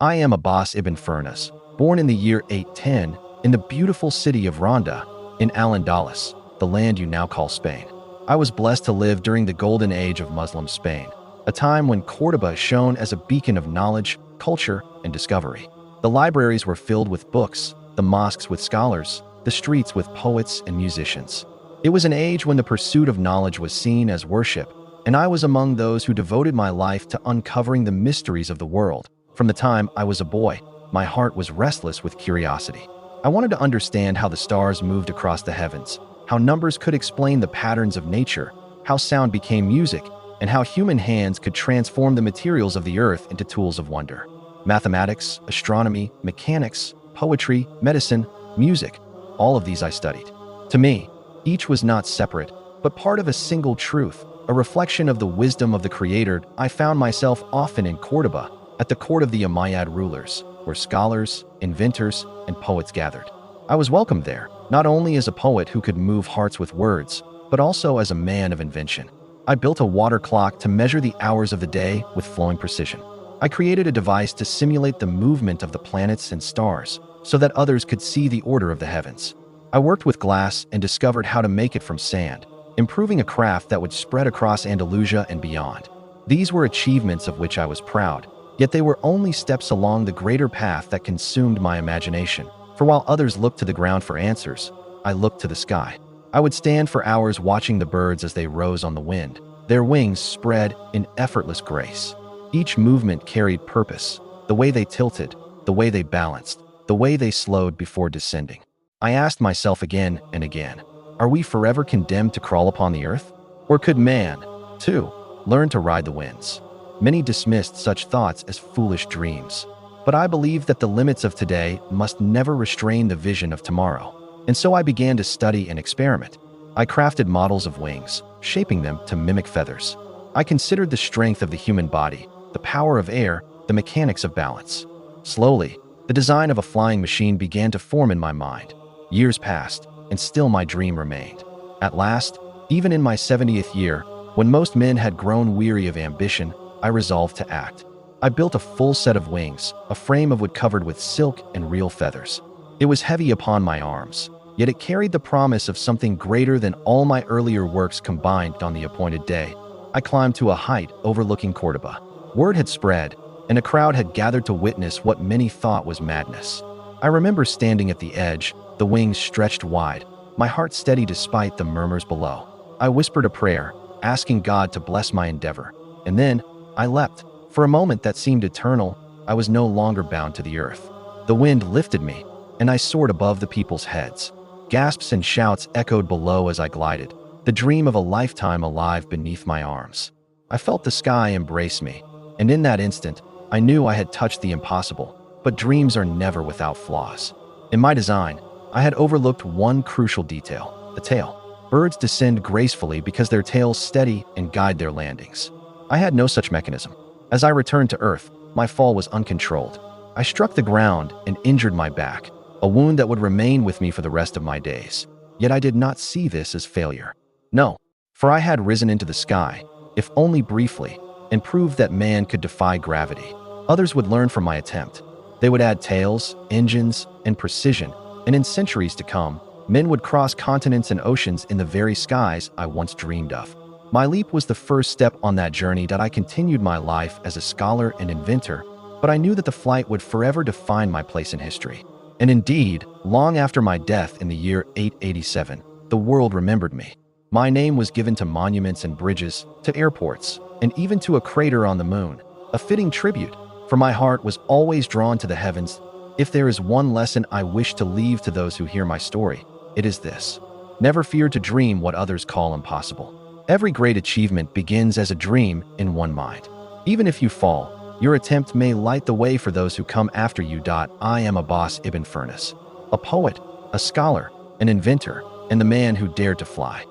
I am Abbas ibn Firnas, born in the year 810 in the beautiful city of Ronda in Al-Andalus, the land you now call Spain. I was blessed to live during the golden age of Muslim Spain, a time when Córdoba shone as a beacon of knowledge, culture, and discovery. The libraries were filled with books, the mosques with scholars, the streets with poets and musicians. It was an age when the pursuit of knowledge was seen as worship, and I was among those who devoted my life to uncovering the mysteries of the world. From the time I was a boy, my heart was restless with curiosity. I wanted to understand how the stars moved across the heavens, how numbers could explain the patterns of nature, how sound became music, and how human hands could transform the materials of the earth into tools of wonder. Mathematics, astronomy, mechanics, poetry, medicine, music, all of these I studied. To me, each was not separate, but part of a single truth, a reflection of the wisdom of the Creator. I found myself often in Córdoba, at the court of the Umayyad rulers, where scholars, inventors, and poets gathered. I was welcomed there, not only as a poet who could move hearts with words, but also as a man of invention. I built a water clock to measure the hours of the day with flowing precision. I created a device to simulate the movement of the planets and stars so that others could see the order of the heavens. I worked with glass and discovered how to make it from sand, improving a craft that would spread across Andalusia and beyond. These were achievements of which I was proud, yet they were only steps along the greater path that consumed my imagination. For while others looked to the ground for answers, I looked to the sky. I would stand for hours watching the birds as they rose on the wind, their wings spread in effortless grace. Each movement carried purpose, the way they tilted, the way they balanced, the way they slowed before descending. I asked myself again and again, are we forever condemned to crawl upon the earth? Or could man, too, learn to ride the winds? Many dismissed such thoughts as foolish dreams. But I believe that the limits of today must never restrain the vision of tomorrow. And so I began to study and experiment. I crafted models of wings, shaping them to mimic feathers. I considered the strength of the human body, the power of air, the mechanics of balance. Slowly, the design of a flying machine began to form in my mind. Years passed, and still my dream remained. At last, even in my 70th year, when most men had grown weary of ambition, I resolved to act. I built a full set of wings, a frame of wood covered with silk and real feathers. It was heavy upon my arms, yet it carried the promise of something greater than all my earlier works combined. On the appointed day, I climbed to a height overlooking Córdoba. Word had spread, and a crowd had gathered to witness what many thought was madness. I remember standing at the edge, the wings stretched wide, my heart steady despite the murmurs below. I whispered a prayer, asking God to bless my endeavor, and then I leapt. For a moment that seemed eternal, I was no longer bound to the earth. The wind lifted me, and I soared above the people's heads. Gasps and shouts echoed below as I glided, the dream of a lifetime alive beneath my arms. I felt the sky embrace me, and in that instant, I knew I had touched the impossible. But dreams are never without flaws. In my design, I had overlooked one crucial detail: the tail. Birds descend gracefully because their tails steady and guide their landings. I had no such mechanism. As I returned to earth, my fall was uncontrolled. I struck the ground and injured my back, a wound that would remain with me for the rest of my days. Yet I did not see this as failure. No, for I had risen into the sky, if only briefly, and proved that man could defy gravity. Others would learn from my attempt. They would add tails, engines, and precision, and in centuries to come, men would cross continents and oceans in the very skies I once dreamed of. My leap was the first step on that journey that I continued my life as a scholar and inventor, but I knew that the flight would forever define my place in history. And indeed, long after my death in the year 887, the world remembered me. My name was given to monuments and bridges, to airports, and even to a crater on the moon, a fitting tribute, for my heart was always drawn to the heavens. If there is one lesson I wish to leave to those who hear my story, it is this: never fear to dream what others call impossible. Every great achievement begins as a dream in one mind. Even if you fall, your attempt may light the way for those who come after you. I am Abbas ibn Firnas, a poet, a scholar, an inventor, and the man who dared to fly.